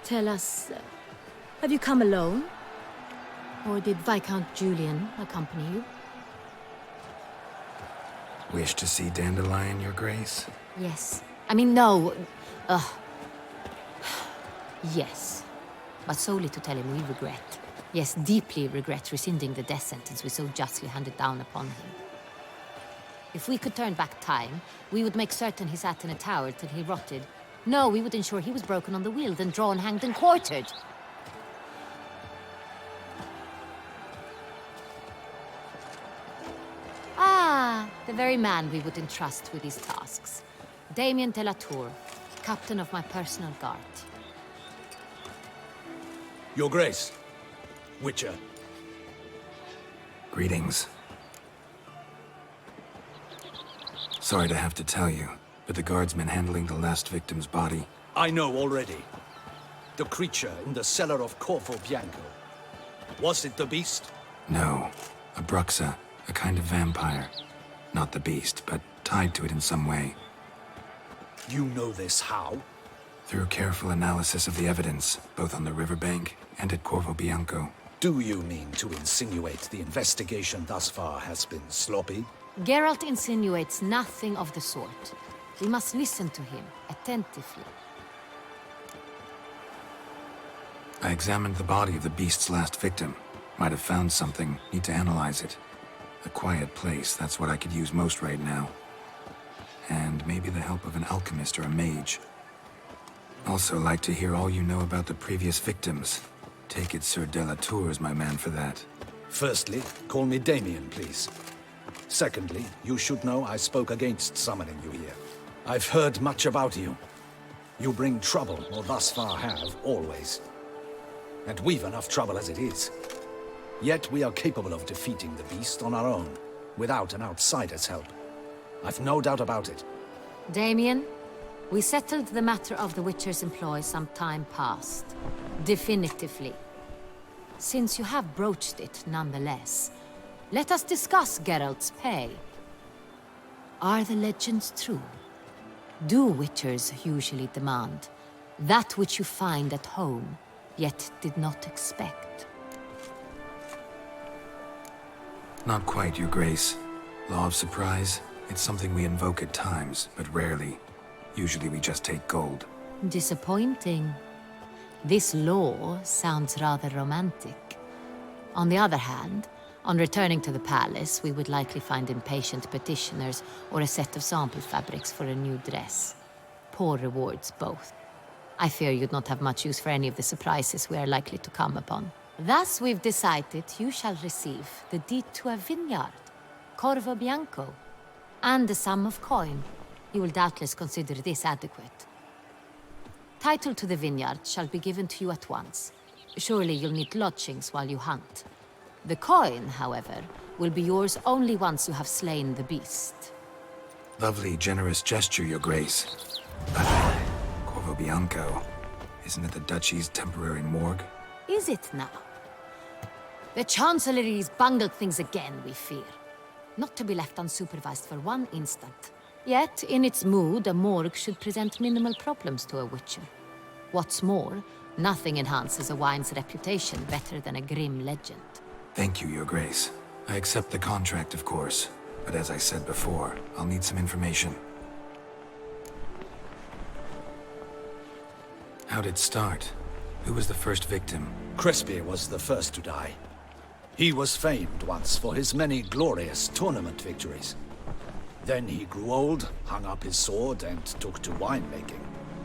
Tell us, have you come alone? Or did Viscount Julian accompany you? Wish to see Dandelion, Your Grace? Yes. I mean, no. Yes. But solely to tell him we regret. Yes, deeply regret rescinding the death sentence we so justly handed down upon him. If we could turn back time, we would make certain he sat in a tower till he rotted. No, we would ensure he was broken on the wheel, then drawn, hanged, and quartered. Ah, the very man we would entrust with these tasks. Damien de la Tour, captain of my personal guard. Your Grace. Witcher. Greetings. Sorry to have to tell you, but the guardsman handling the last victim's body... I know already. The creature in the cellar of Corvo Bianco. Was it the beast? No. A Bruxa, a kind of vampire. Not the beast, but tied to it in some way. You know this how? Through careful analysis of the evidence, both on the riverbank and at Corvo Bianco. Do you mean to insinuate the investigation thus far has been sloppy? Geralt insinuates nothing of the sort. We must listen to him attentively. I examined the body of the beast's last victim. Might have found something, need to analyze it. A quiet place, that's what I could use most right now. And maybe the help of an alchemist or a mage. Also like to hear all you know about the previous victims. Take it Sir de la Tour is my man for that. Firstly, call me Damien, please. Secondly, you should know I spoke against summoning you here. I've heard much about you. You bring trouble, or thus far have, always. And we've enough trouble as it is. Yet we are capable of defeating the beast on our own, without an outsider's help. I've no doubt about it. Damien, we settled the matter of the Witcher's employ some time past. Definitively. Since you have broached it nonetheless, let us discuss Geralt's pay. Are the legends true? Do Witchers usually demand that which you find at home, yet did not expect? Not quite, Your Grace. Law of surprise, it's something we invoke at times, but rarely. Usually we just take gold. Disappointing. This law sounds rather romantic. On the other hand, on returning to the palace, we would likely find impatient petitioners or a set of sample fabrics for a new dress. Poor rewards, both. I fear you'd not have much use for any of the surprises we are likely to come upon. Thus, we've decided you shall receive the deed to a vineyard, Corvo Bianco, and a sum of coin. You will doubtless consider this adequate. Title to the vineyard shall be given to you at once. Surely you'll need lodgings while you hunt. The coin, however, will be yours only once you have slain the beast. Lovely, generous gesture, Your Grace. But Corvo Bianco, isn't it the Duchy's temporary morgue? Is it now? The Chancellery's bungled things again, we fear. Not to be left unsupervised for one instant. Yet, in its mood, a morgue should present minimal problems to a Witcher. What's more, nothing enhances a wine's reputation better than a grim legend. Thank you, Your Grace. I accept the contract, of course. But as I said before, I'll need some information. How'd it start? Who was the first victim? Crespi was the first to die. He was famed once for his many glorious tournament victories. Then he grew old, hung up his sword, and took to winemaking.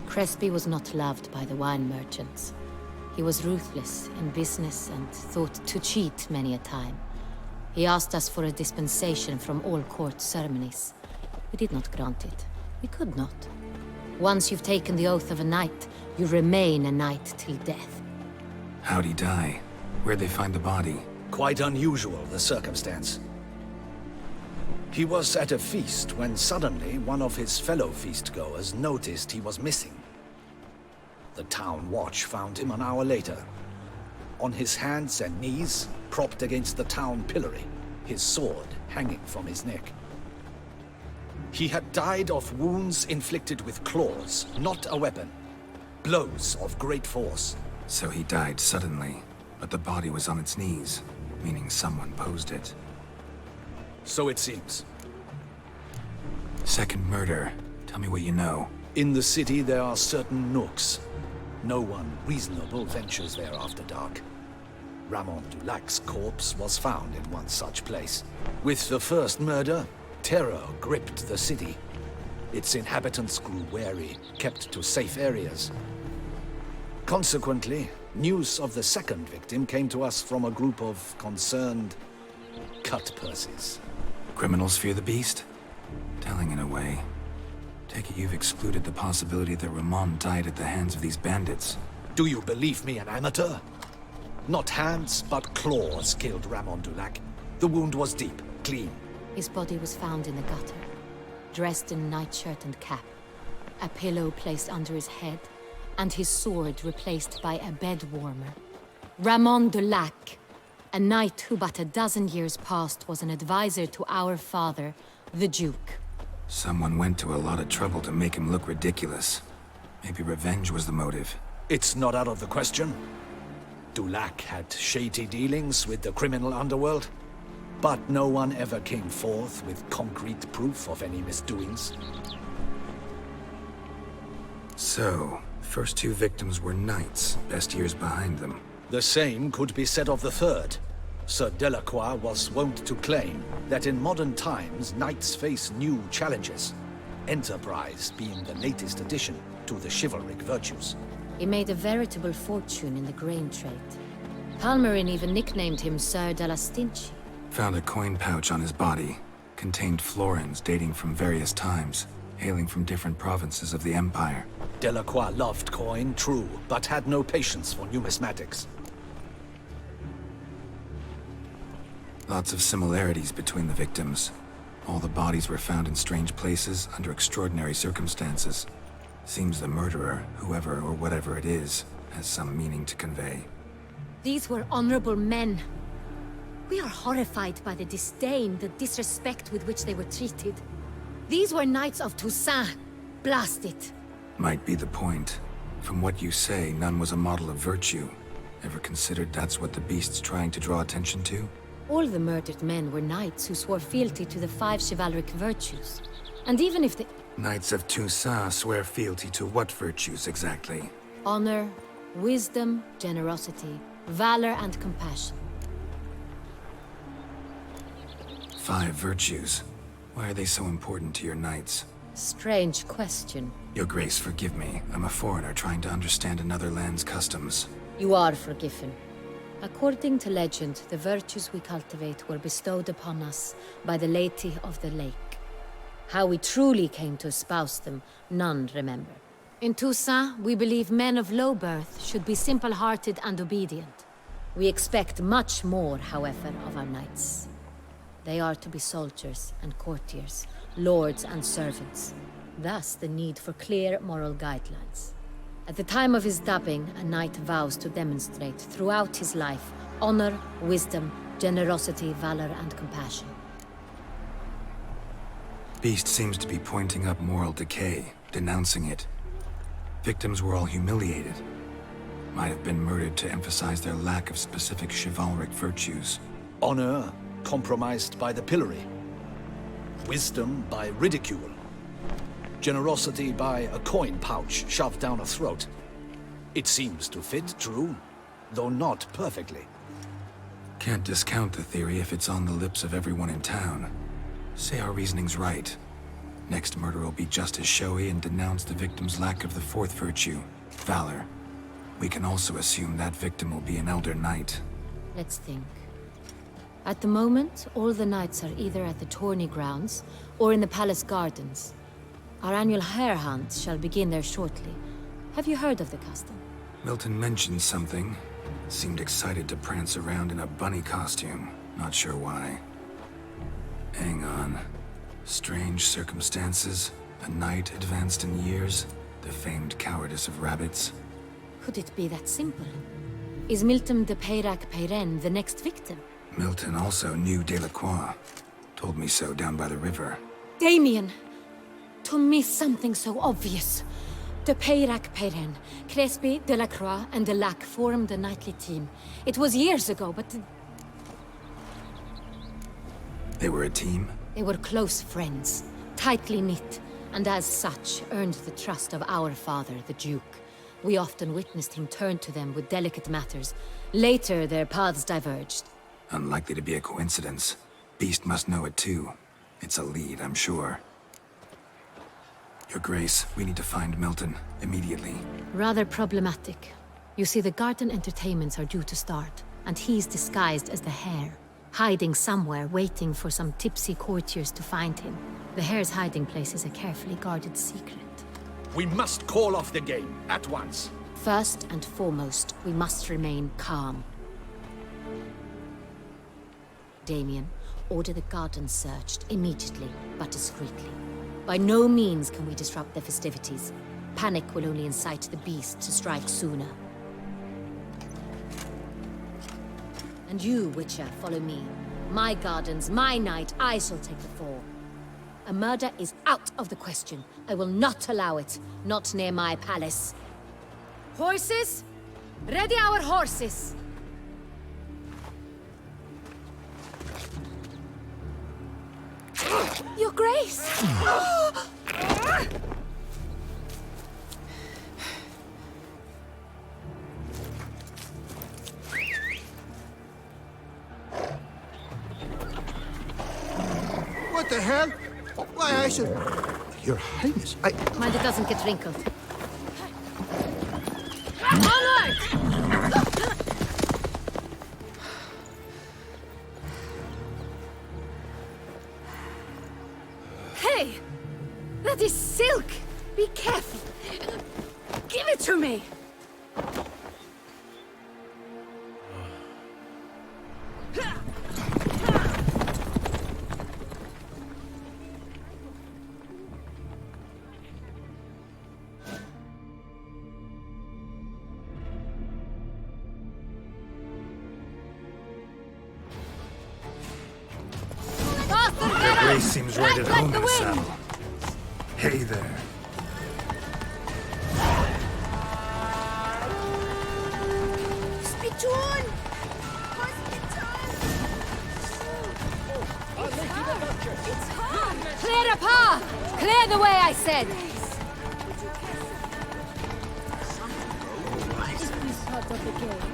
Crespi was not loved by the wine merchants. He was ruthless in business and thought to cheat many a time. He asked us for a dispensation from all court ceremonies. We did not grant it. We could not. Once you've taken the oath of a knight, you remain a knight till death. How'd he die? Where'd they find the body? Quite unusual, the circumstance. He was at a feast when suddenly one of his fellow feastgoers noticed he was missing. The town watch found him an hour later. On his hands and knees, propped against the town pillory, his sword hanging from his neck. He had died of wounds inflicted with claws, not a weapon. blows of great force. So he died suddenly, but the body was on its knees, meaning someone posed it. So it seems. Second murder. Tell me what you know. In the city there are certain nooks. No one reasonable ventures there after dark. Ramon Dulac's corpse was found in one such place. With the first murder, terror gripped the city. Its inhabitants grew wary, kept to safe areas. Consequently, news of the second victim came to us from a group of concerned cut-purses. Criminals fear the beast? Telling in a way. Take it you've excluded the possibility that Ramon died at the hands of these bandits. Do you believe me an amateur? Not hands, but claws killed Ramon Dulac. The wound was deep, clean. His body was found in the gutter, dressed in nightshirt and cap, a pillow placed under his head, and his sword replaced by a bed warmer. Ramon Dulac, a knight who but a dozen years past was an advisor to our father, the Duke. Someone went to a lot of trouble to make him look ridiculous. Maybe revenge was the motive. It's not out of the question. Dulac had shady dealings with the criminal underworld, but no one ever came forth with concrete proof of any misdoings. So, first two victims were knights, best years behind them. The same could be said of the third. Sir Delacroix was wont to claim that in modern times, knights face new challenges, enterprise being the latest addition to the chivalric virtues. He made a veritable fortune in the grain trade. Palmerin even nicknamed him Sir de la Stinchi. Found a coin pouch on his body. Contained florins dating from various times, hailing from different provinces of the Empire. Delacroix loved coin, true, but had no patience for numismatics. Lots of similarities between the victims. All the bodies were found in strange places under extraordinary circumstances. Seems the murderer, whoever or whatever it is, has some meaning to convey. These were honorable men. We are horrified by the disdain, the disrespect with which they were treated. These were knights of Toussaint. Blast it. Might be the point. From what you say, none was a model of virtue. Ever considered that's what the beast's trying to draw attention to? All the murdered men were knights who swore fealty to the 5 chivalric virtues. And even if the Knights of Toussaint swear fealty to what virtues exactly? honor, wisdom, generosity, valor, and compassion. 5 virtues. Why are they so important to your knights? Strange question. Your Grace, forgive me. I'm a foreigner trying to understand another land's customs. You are forgiven. According to legend, the virtues we cultivate were bestowed upon us by the Lady of the Lake. How we truly came to espouse them, none remember. In Toussaint, we believe men of low birth should be simple-hearted and obedient. We expect much more, however, of our knights. They are to be soldiers and courtiers, lords and servants. Thus, the need for clear moral guidelines. At the time of his dubbing, a knight vows to demonstrate throughout his life honor, wisdom, generosity, valor, and compassion. Beast seems to be pointing up moral decay, denouncing it. Victims were all humiliated. Might have been murdered to emphasize their lack of specific chivalric virtues. Honor compromised by the pillory. Wisdom by ridicule. Generosity by a coin pouch shoved down a throat. It seems to fit, true, though not perfectly. Can't discount the theory if it's on the lips of everyone in town. Say our reasoning's right. Next murder will be just as showy and denounce the victim's lack of the 4th virtue, valor. We can also assume that victim will be an elder knight. Let's think. At the moment, all the knights are either at the tourney grounds or in the palace gardens. Our annual hare hunt shall begin there shortly. Have you heard of the custom? Milton mentioned something. Seemed excited to prance around in a bunny costume. Not sure why. Hang on. Strange circumstances. A knight advanced in years. The famed cowardice of rabbits. Could it be that simple? Is Milton de Peyrac-Peyren the next victim? Milton also knew Delacroix. Told me so down by the river. Damien! To miss something so obvious. De Peyrac Perrin, Crespi, Delacroix, and Delac formed the knightly team. It was years ago, but They were a team? they were close friends, tightly knit, and as such earned the trust of our father, the Duke. We often witnessed him turn to them with delicate matters. Later, their paths diverged. Unlikely to be a coincidence. Beast must know it too. It's a lead, I'm sure. Your Grace, we need to find Milton, immediately. Rather problematic. You see, the garden entertainments are due to start, and he's disguised as the Hare, hiding somewhere, waiting for some tipsy courtiers to find him. The Hare's hiding place is a carefully guarded secret. We must call off the game, at once. First and foremost, we must remain calm. Damien, order the garden searched immediately, but discreetly. By no means can we disrupt the festivities. Panic will only incite the beast to strike sooner. And you, Witcher, follow me. My gardens, my night, I shall take the fall. A murder is out of the question. I will not allow it. Not near my palace. Horses? Ready our horses! Your Grace! What the hell? Why, I should... Your Highness, Mind it doesn't get wrinkled. Onward! Hey! That is silk! Be careful! Give it to me! Grace seems right at Like home the in the wind. saddle. Hey there. Spittoon! Clear a path! Clear the way, I said! This part of the game.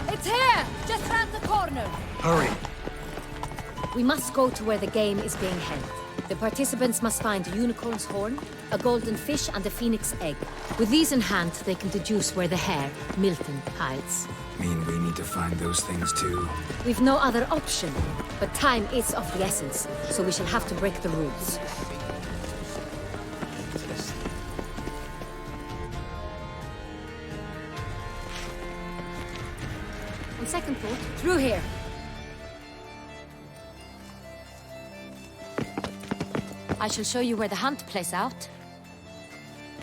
It's here! Just round the corner! Hurry! We must go to where the game is being held. The participants must find a unicorn's horn, a golden fish, and a phoenix egg. With these in hand, they can deduce where the Hare, Milton, hides. Mean we need to find those things too? We've no other option, but time is of the essence, so we shall have to break the rules. On second thought, through here. I shall show you where the hunt plays out.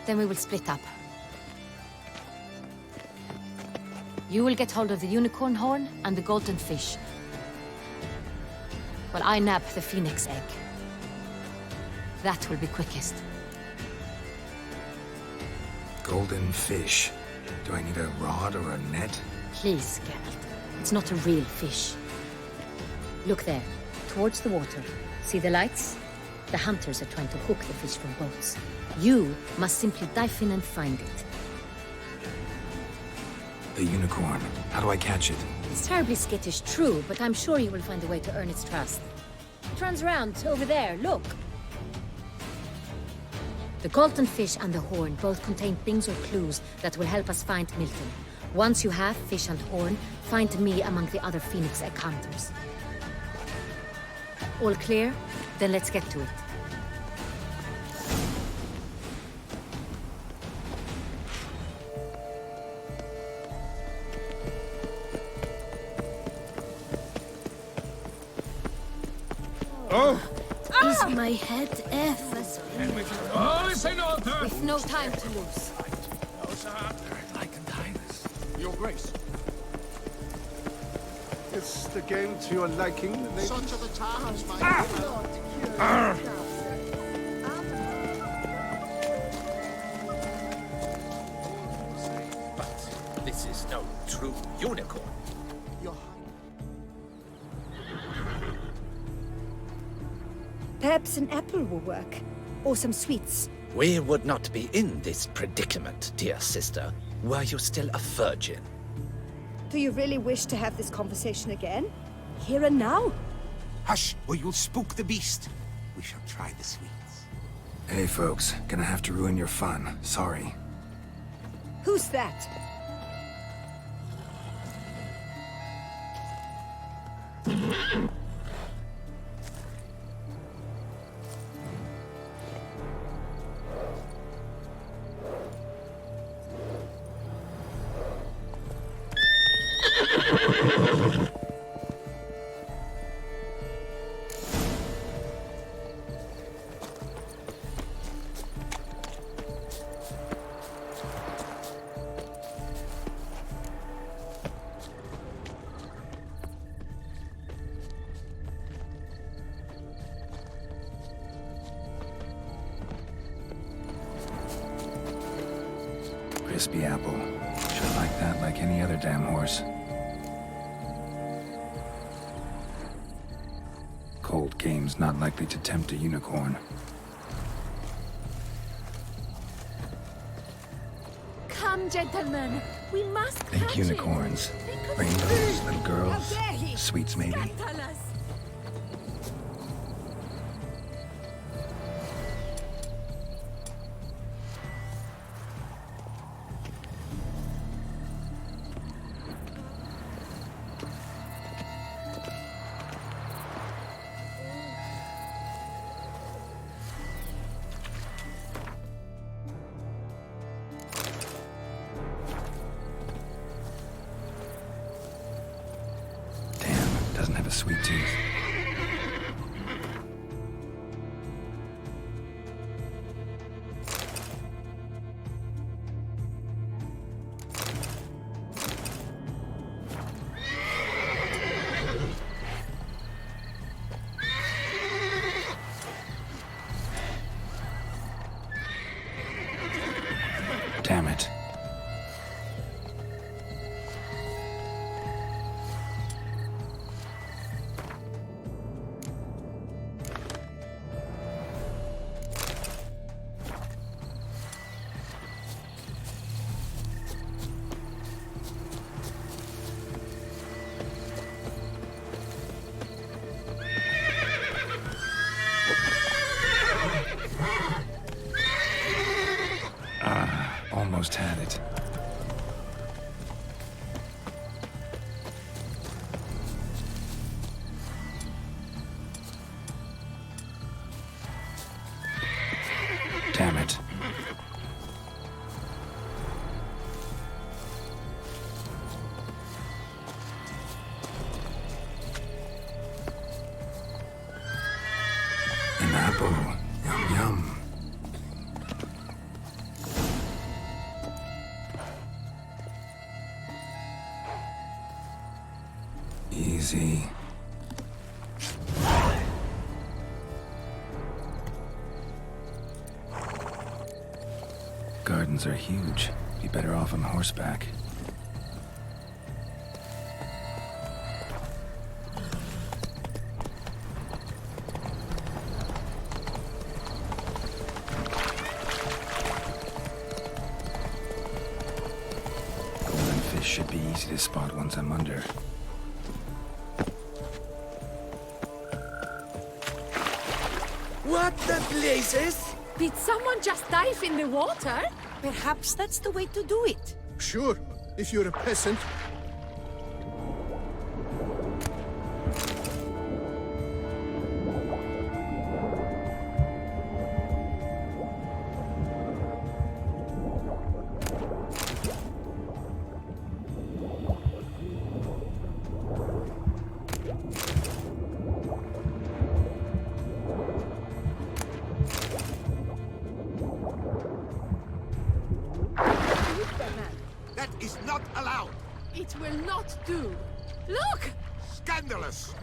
Then we will split up. You will get hold of the unicorn horn and the golden fish, while I nab the phoenix egg. That will be quickest. Golden fish. Do I need a rod or a net? Please, Geralt. It's not a real fish. Look there, towards the water. See the lights? The hunters are trying to hook the fish from boats. You must simply dive in and find it. The unicorn. How do I catch it? It's terribly skittish, true, but I'm sure you will find a way to earn its trust. It runs around over there, look. The golden fish and the horn both contain things or clues that will help us find Milton. Once you have fish and horn, find me among the other phoenix egg hunters. All clear? Then let's get to it. Is my head ever spinning? With no time to lose. Your Grace. Is the game to your liking, lady? Such are the times, my lord. But this is no true unicorn. Perhaps an apple will work. Or some sweets. We would not be in this predicament, dear sister, were you still a virgin. Do you really wish to have this conversation again? Here and now? Hush, or you'll spook the beast. We shall try the sweets. Hey folks, gonna have to ruin your fun. Sorry. Who's that? Crispy apple. Should like that like any other damn horse. Cold game's not likely to tempt a unicorn. Come, gentlemen. We must Think catch unicorns. him. They could Rainbows, little How girls. dare he? Sweets maybe. tell us. Damn, doesn't have a sweet tooth. Damn it. Almost had it. Damn it. An apple. Yum yum. Easy. Gardens are huge. Be better off on horseback. Golden fish should be easy to spot once I'm under. What the blazes? Did someone just dive in the water? Perhaps that's the way to do it. Sure, if you're a peasant. That is not allowed. It will not do. Look! Scandalous.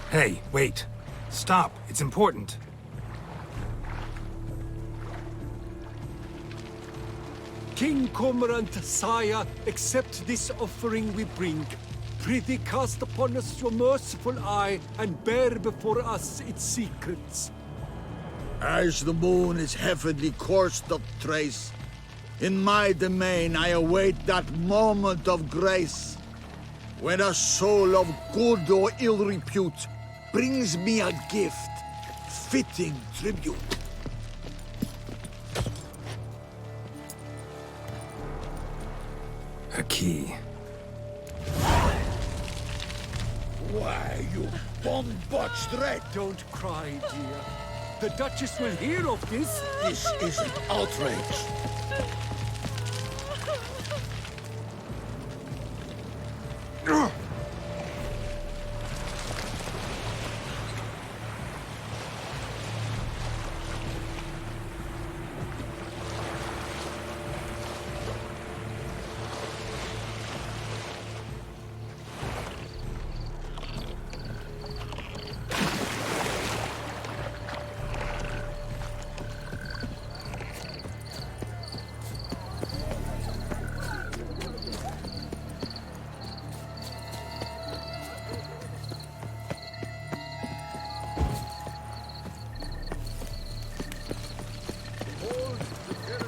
Hey, wait. Stop. It's important. King Cormorant, sire, accept this offering we bring. Prithee cast upon us your merciful eye, and bear before us its secrets. As the moon is heavenly coursed of trace, in my domain I await that moment of grace, when a soul of good or ill repute brings me a gift, fitting tribute. A key. Why, you bomb-botched rat! Don't cry, dear. The Duchess will hear of this. This is an outrage.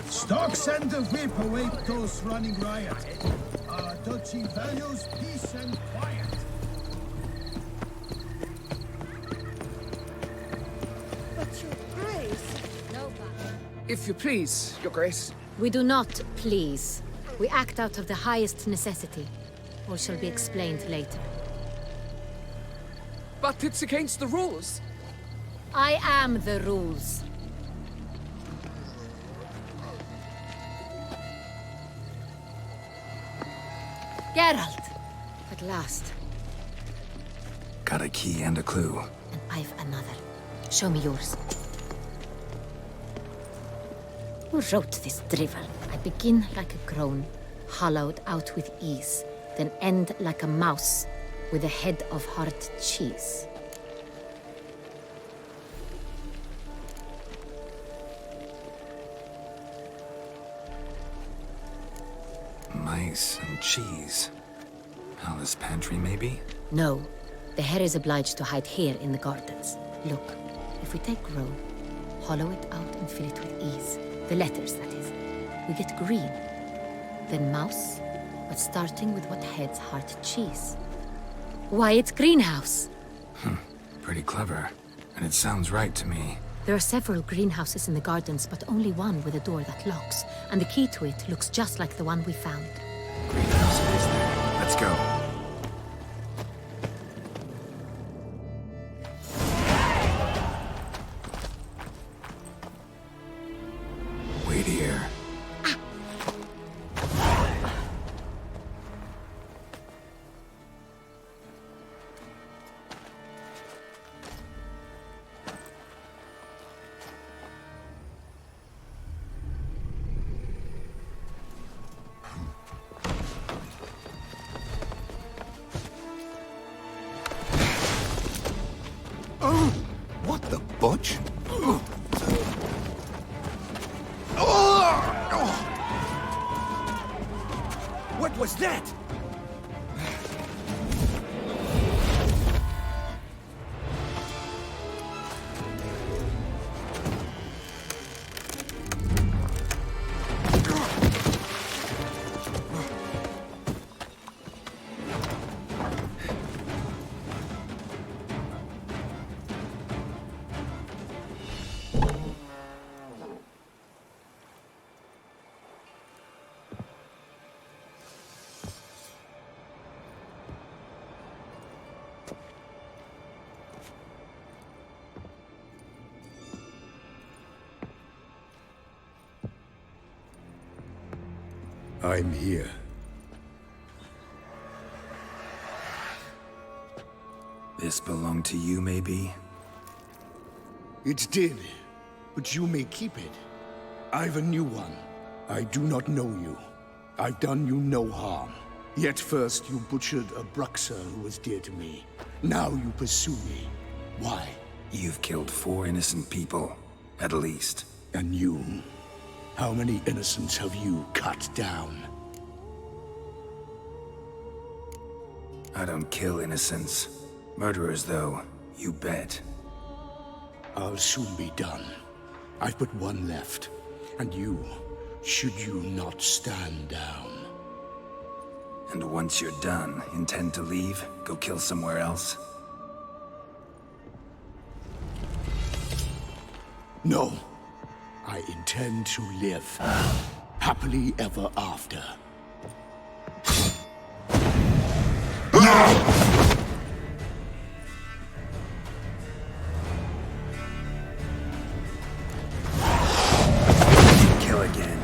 Stocks and the whip await those running riot. Our duchy values peace and quiet. But your grace... If you please, Your Grace. We do not please. We act out of the highest necessity. All shall be explained later. But it's against the rules. I am the rules. Geralt! At last. Got a key and a clue. And I've another. Show me yours. Who wrote this drivel? I begin like a groan, hollowed out with ease, then end like a mouse, with a head of hard cheese. Mice and cheese. Palace pantry, maybe? No. The hare is obliged to hide here in the gardens. Look, if we take row, hollow it out and fill it with ease. The letters, that is. We get green. Then mouse, but starting with what heads heart cheese. Why, it's greenhouse! Pretty clever. And it sounds right to me. There are several greenhouses in the gardens, but only one with a door that locks. And the key to it looks just like the one we found. Greenhouse it is there. Let's go. Wait here. What the butch? What was that? I'm here. This belonged to you, maybe? It did, but you may keep it. I've a new one. I do not know you. I've done you no harm. Yet first you butchered a Bruxer who was dear to me. Now you pursue me. Why? You've killed 4 innocent people, at least. And you? How many innocents have you cut down? I don't kill innocents. Murderers, though, you bet. I'll soon be done. I've but one left. And you, should you not stand down. And once you're done, intend to leave? Go kill somewhere else? No. I intend to live. Happily ever after. Kill again.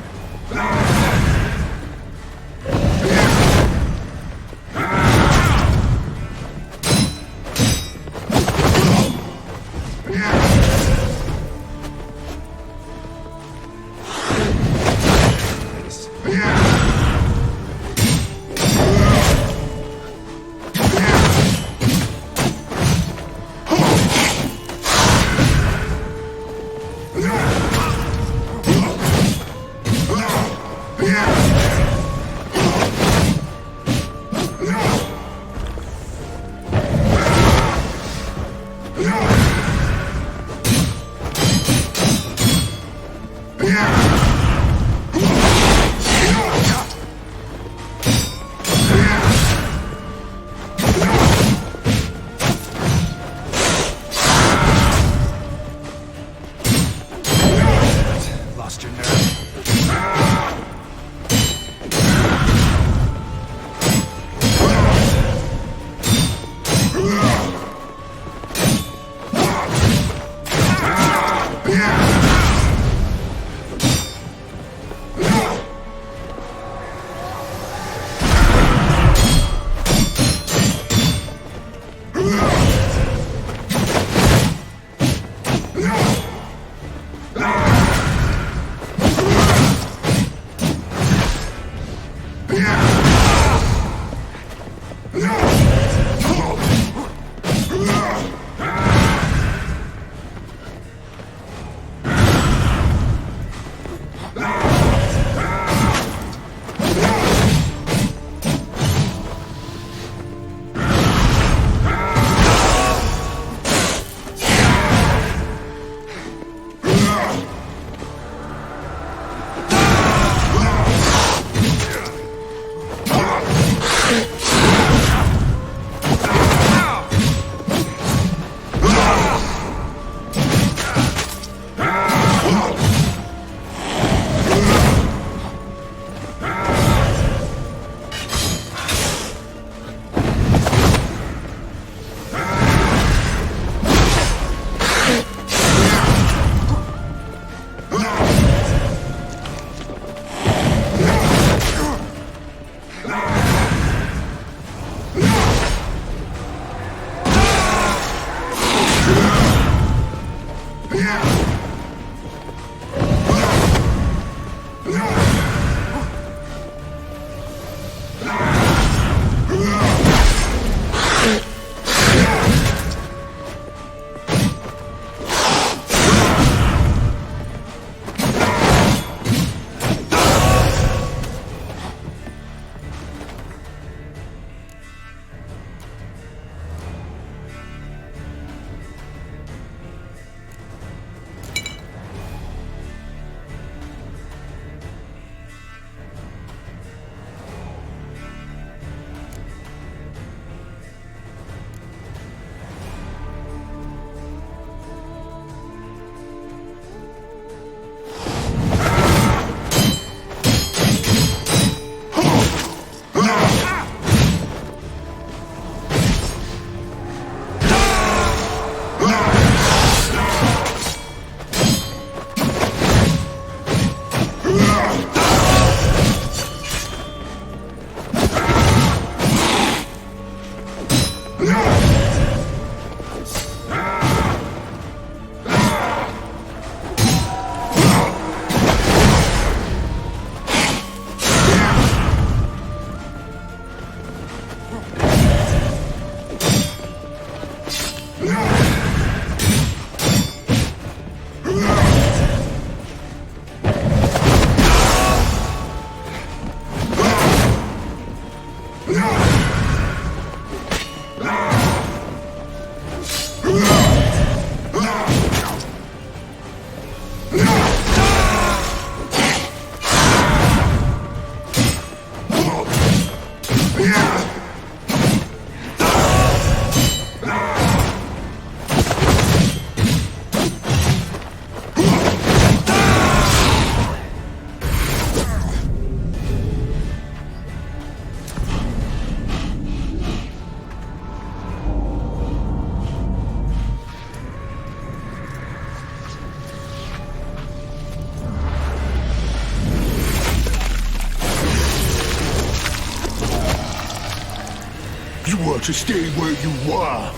to stay where you were.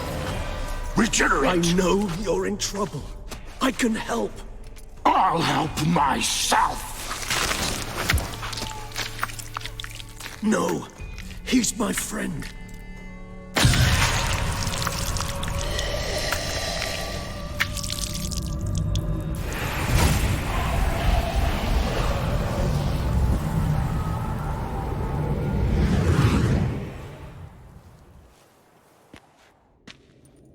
Regenerate! I know you're in trouble. I can help. I'll help myself! No, he's my friend.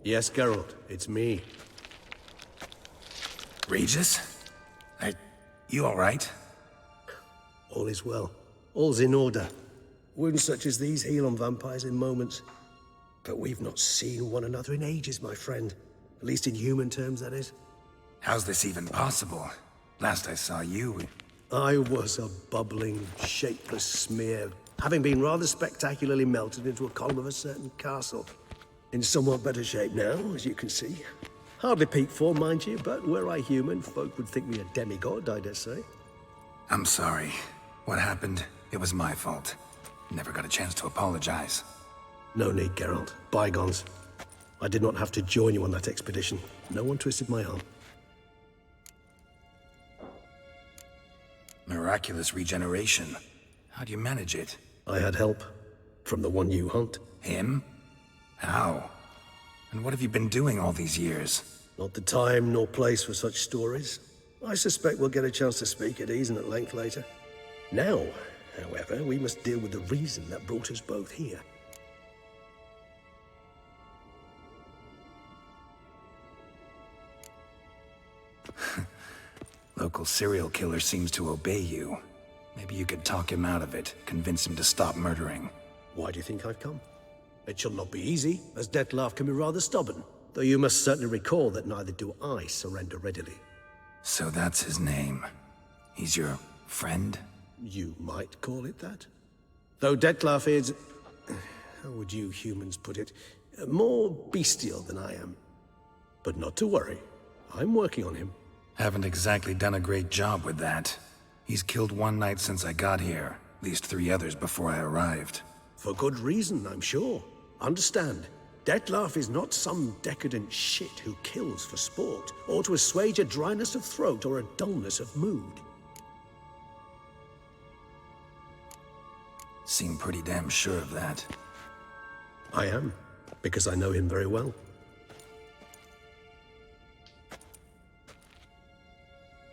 Yes, Geralt, it's me. Regis? You alright? All is well. All's in order. Wounds such as these heal on vampires in moments. But we've not seen one another in ages, my friend. At least in human terms, that is. How's this even possible? Last I saw you... I was a bubbling, shapeless smear, having been rather spectacularly melted into a column of a certain castle. In somewhat better shape now, as you can see. Hardly peak form, mind you, but were I human, folk would think me a demigod, I dare say. I'm sorry. What happened, it was my fault. Never got a chance to apologize. No need, Geralt. Bygones. I did not have to join you on that expedition. No one twisted my arm. Miraculous regeneration. How'd you manage it? I had help. From the one you hunt. Him? How? And what have you been doing all these years? Not the time nor place for such stories. I suspect we'll get a chance to speak at ease and at length later. Now, however, we must deal with the reason that brought us both here. Local serial killer seems to obey you. Maybe you could talk him out of it, convince him to stop murdering. Why do you think I've come? It shall not be easy, as Dettlaff can be rather stubborn. Though you must certainly recall that neither do I surrender readily. So that's his name. He's your friend? You might call it that. Though Dettlaff is... how would you humans put it? More bestial than I am. But not to worry. I'm working on him. Haven't exactly done a great job with that. He's killed one knight since I got here. At least 3 others before I arrived. For good reason, I'm sure. Understand, Dettlaff is not some decadent shit who kills for sport, or to assuage a dryness of throat or a dullness of mood. Seem pretty damn sure of that. I am, because I know him very well.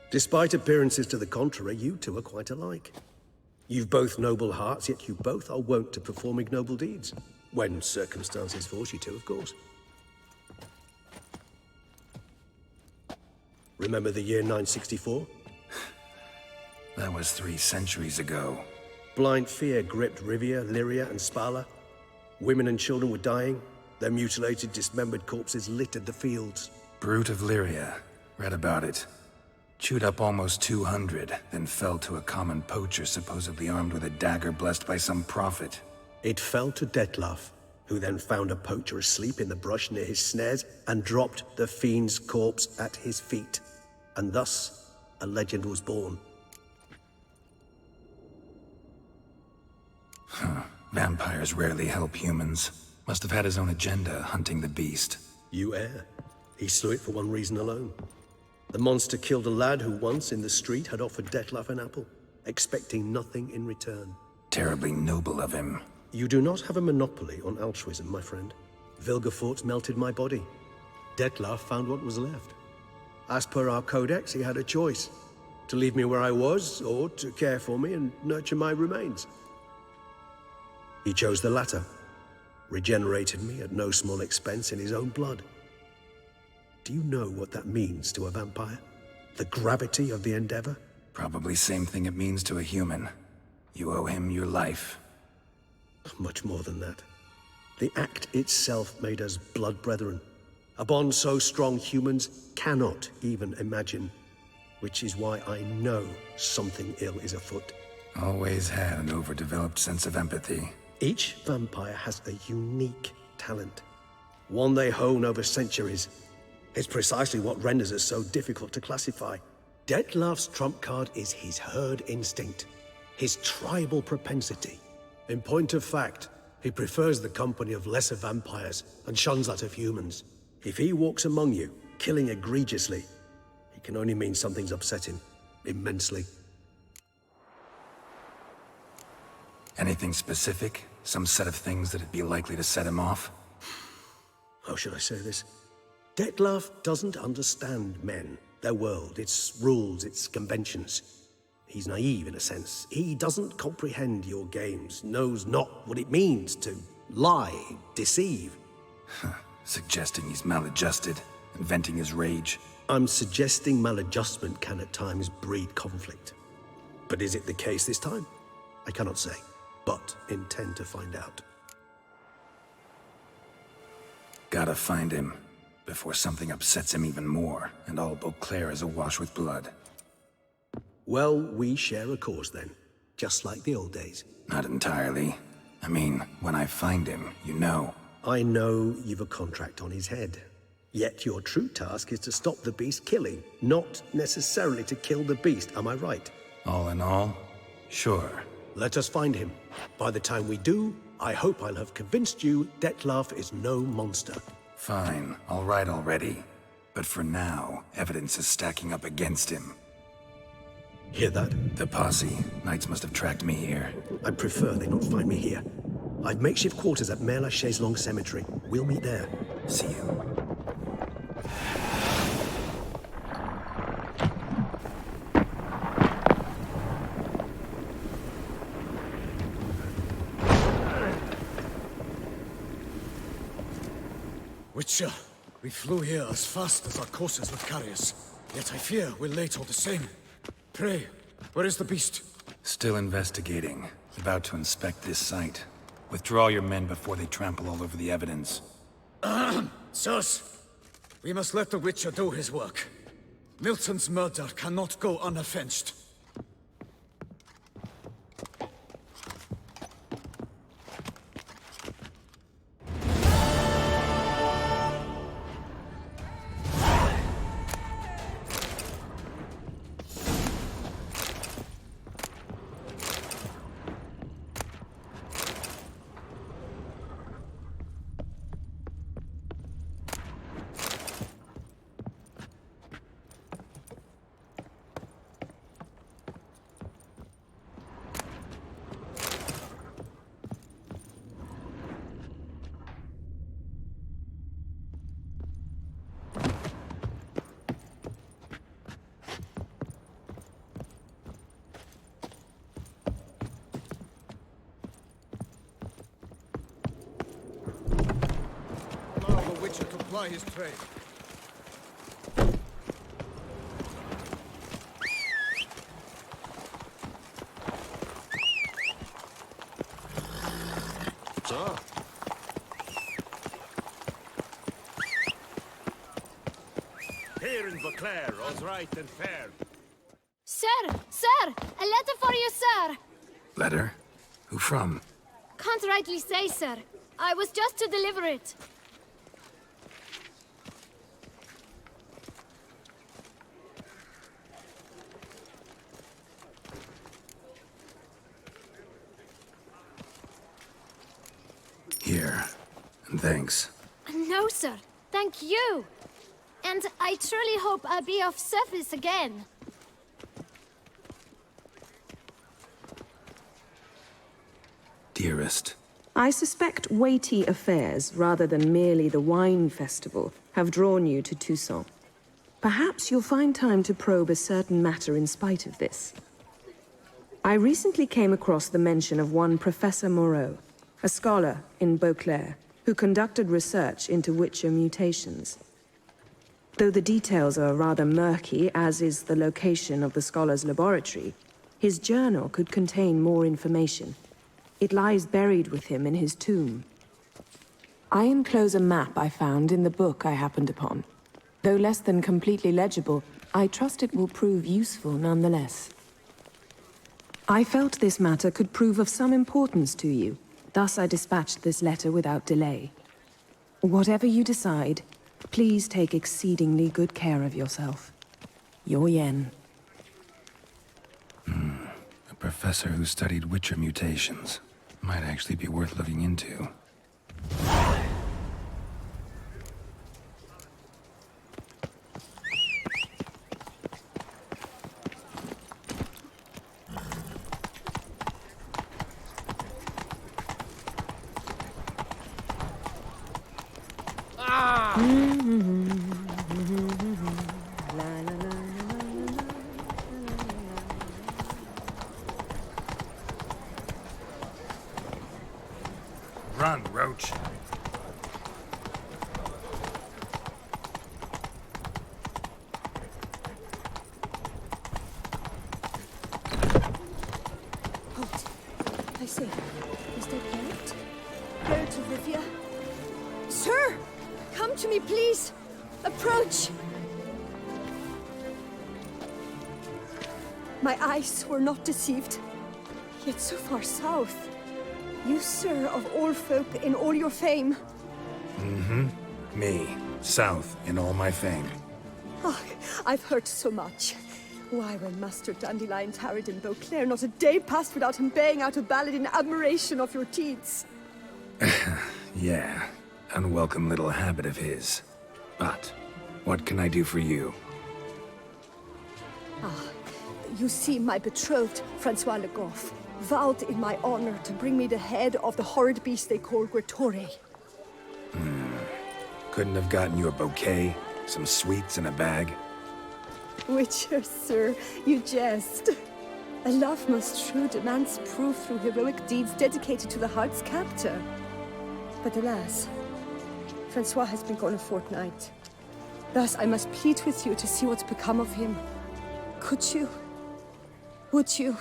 Despite appearances to the contrary, you two are quite alike. You've both noble hearts, yet you both are wont to perform ignoble deeds. When circumstances force you to, of course. Remember the year 964? That was 3 centuries ago. Blind fear gripped Rivia, Lyria, and Spala. Women and children were dying. Their mutilated, dismembered corpses littered the fields. Brute of Lyria. Read about it. Chewed up almost 200, then fell to a common poacher supposedly armed with a dagger blessed by some prophet. It fell to Dettlaff, who then found a poacher asleep in the brush near his snares and dropped the fiend's corpse at his feet. And thus, a legend was born. Vampires rarely help humans. Must have had his own agenda, hunting the beast. You err. He slew it for one reason alone. The monster killed a lad who once, in the street, had offered Dettlaff an apple, expecting nothing in return. Terribly noble of him. You do not have a monopoly on altruism, my friend. Vilgefortz melted my body. Dettlaff found what was left. As per our codex, he had a choice. To leave me where I was, or to care for me and nurture my remains. He chose the latter. Regenerated me at no small expense in his own blood. Do you know what that means to a vampire? The gravity of the endeavor? Probably same thing it means to a human. You owe him your life. Much more than that. The act itself made us blood brethren. A bond so strong humans cannot even imagine. Which is why I know something ill is afoot. Always had an overdeveloped sense of empathy. Each vampire has a unique talent. One they hone over centuries. It's precisely what renders us so difficult to classify. Dettlaff's trump card is his herd instinct. His tribal propensity. In point of fact, He prefers the company of lesser vampires and shuns that of humans. If he walks among you, killing egregiously, it can only mean something's upset him immensely. Anything specific? Some set of things that'd be likely to set him off? How should I say this? Dettlaff doesn't understand men, their world, its rules, its conventions. He's naive in a sense. He doesn't comprehend your games, knows not what it means to lie, deceive. Suggesting he's maladjusted, and venting his rage. I'm suggesting maladjustment can at times breed conflict. But is it the case this time? I cannot say, but intend to find out. Gotta find him, before something upsets him even more, and all Beauclair is awash with blood. Well, we share a cause then, just like the old days. Not entirely. I mean, when I find him, you know. I know you've a contract on his head. Yet your true task is to stop the beast killing, not necessarily to kill the beast, am I right? All in all, sure. Let us find him. By the time we do, I hope I'll have convinced you Dettlaff is no monster. Fine, all right already. But for now, evidence is stacking up against him. Hear that? The posse. Knights must have tracked me here. I prefer they not find me here. I've makeshift quarters at Mère Lachaise Long Cemetery. We'll meet there. See you. Witcher, we flew here as fast as our courses would carry us. Yet I fear we're late all the same. Pray, where is the beast? Still investigating. About to inspect this site. Withdraw your men before they trample all over the evidence. Sirs, we must let the Witcher do his work. Milton's murder cannot go unavenged. To ply his trade. Sir. Here in Beauclair, all's right and fair. Sir! Sir! A letter for you, sir! Letter? Who from? Can't rightly say, sir. I was just to deliver it. Here. And thanks. No, sir. Thank you. And I truly hope I'll be of service again. Dearest. I suspect weighty affairs, rather than merely the wine festival, have drawn you to Toussaint. Perhaps you'll find time to probe a certain matter in spite of this. I recently came across the mention of one Professor Moreau, a scholar in Beauclair, who conducted research into Witcher mutations. Though the details are rather murky, as is the location of the scholar's laboratory, his journal could contain more information. It lies buried with him in his tomb. I enclose a map I found in the book I happened upon. Though less than completely legible, I trust it will prove useful nonetheless. I felt this matter could prove of some importance to you. Thus I dispatched this letter without delay. Whatever you decide, please take exceedingly good care of yourself. Your Yen. A professor who studied Witcher mutations. Might actually be worth looking into. Run, Roach. Halt. I say, is that Garrett? Garrett of Rivia? Sir! Come to me, please! Approach! My eyes were not deceived. Yet so far south. You, sir, of all folk in all your fame. Mm-hmm. Me, south in all my fame. Oh, I've heard so much. Why, when Master Dandelion tarried in Beauclair, not a day passed without him baying out a ballad in admiration of your deeds. Yeah, unwelcome little habit of his. But, what can I do for you? You see, my betrothed, Francois Le Goff, vowed in my honor to bring me the head of the horrid beast they call Gretore. Couldn't have gotten you a bouquet, some sweets in a bag? Witcher, sir, you jest. A love most true demands proof through heroic deeds dedicated to the heart's captor. But alas, Francois has been gone a fortnight. Thus I must plead with you to see what's become of him. Could you? Would you?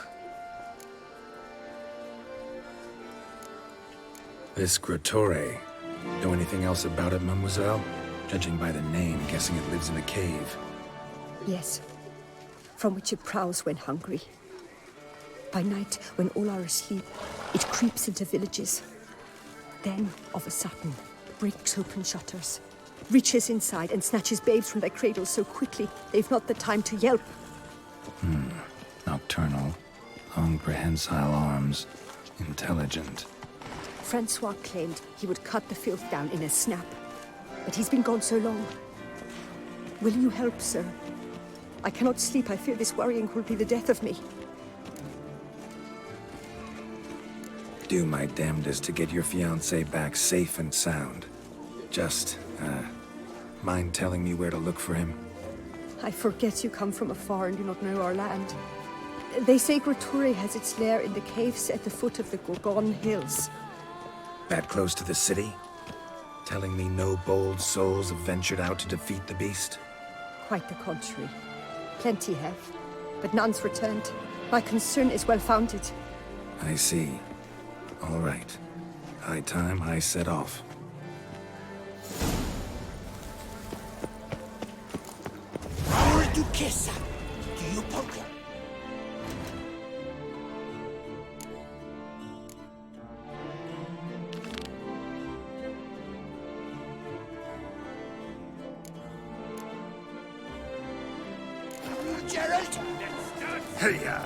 This Gretore. Know anything else about it, mademoiselle? Judging by the name, guessing it lives in a cave. Yes, from which it prowls when hungry. By night, when all are asleep, it creeps into villages. Then, of a sudden, breaks open shutters, reaches inside and snatches babes from their cradles so quickly they've not the time to yelp. Nocturnal, long prehensile arms, intelligent. Francois claimed he would cut the filth down in a snap, but he's been gone so long. Will you help, sir? I cannot sleep. I fear this worrying will be the death of me. Do my damnedest to get your fiancé back safe and sound. Just, mind telling me where to look for him? I forget you come from afar and do not know our land. They say Gretore has its lair in the caves at the foot of the Gorgon Hills. That close to the city? Telling me no bold souls have ventured out to defeat the beast? Quite the contrary. Plenty have, but none's returned. My concern is well founded. I see. All right. High time I set off. Duquesa, do you poker? Geralt! Hey-ya!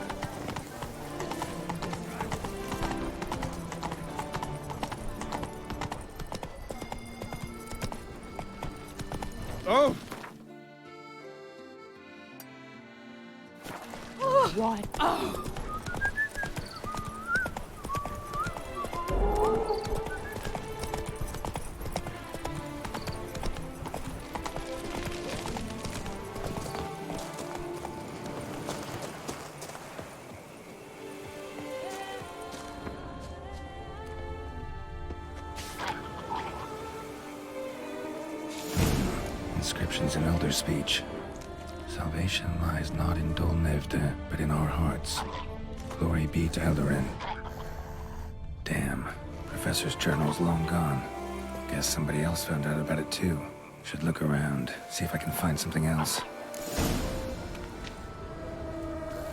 Oh! What? Oh! Inscriptions in Elder speech. Salvation lies not in Dol Nevde, but in our hearts. Glory be to Eldarin. Damn. Professor's journal's long gone. Guess somebody else found out about it too. Should look around, see if I can find something else.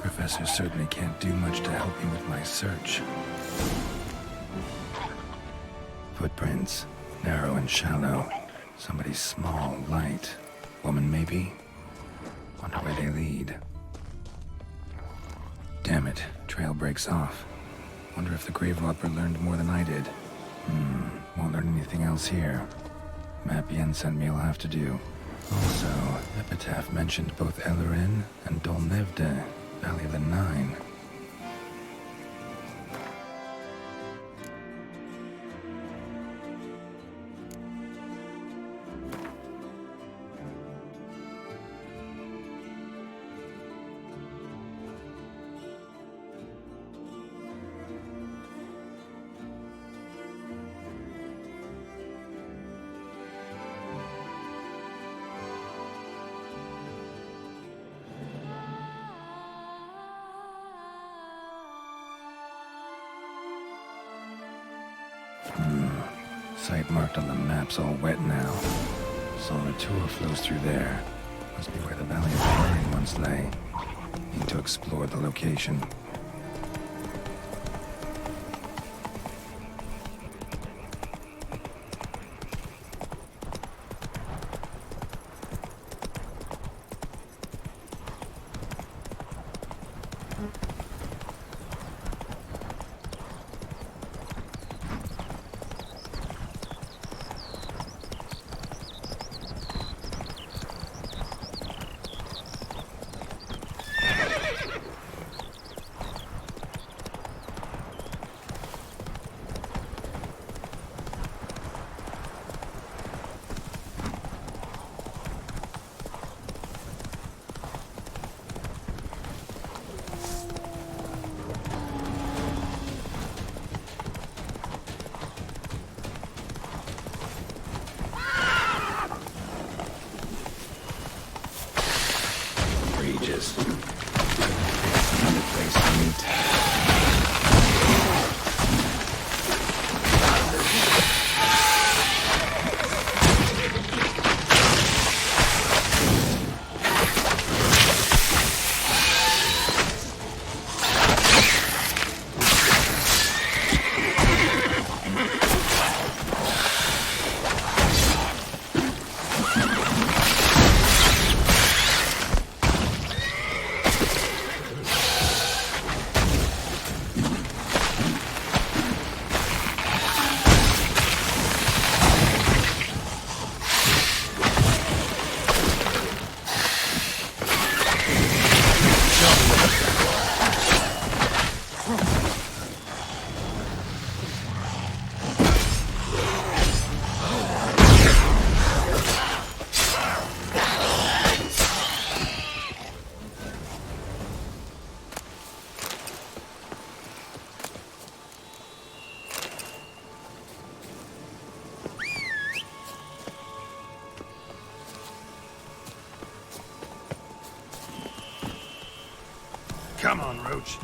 Professor certainly can't do much to help me with my search. Footprints. Narrow and shallow. Somebody small, light. Woman, maybe? Wonder where they lead. Damn it. Trail breaks off. Wonder if the Grave Robber learned more than I did. Won't learn anything else here. Map Yen sent me will have to do. Also, Epitaph mentioned both Ellerin and Dolnevde, Valley of the Nine. Site marked on the map's all wet now. Solituor flows through there. Must be where the Valley of the Nine once lay. Need to explore the location. Another place to meet. Come on, Roach.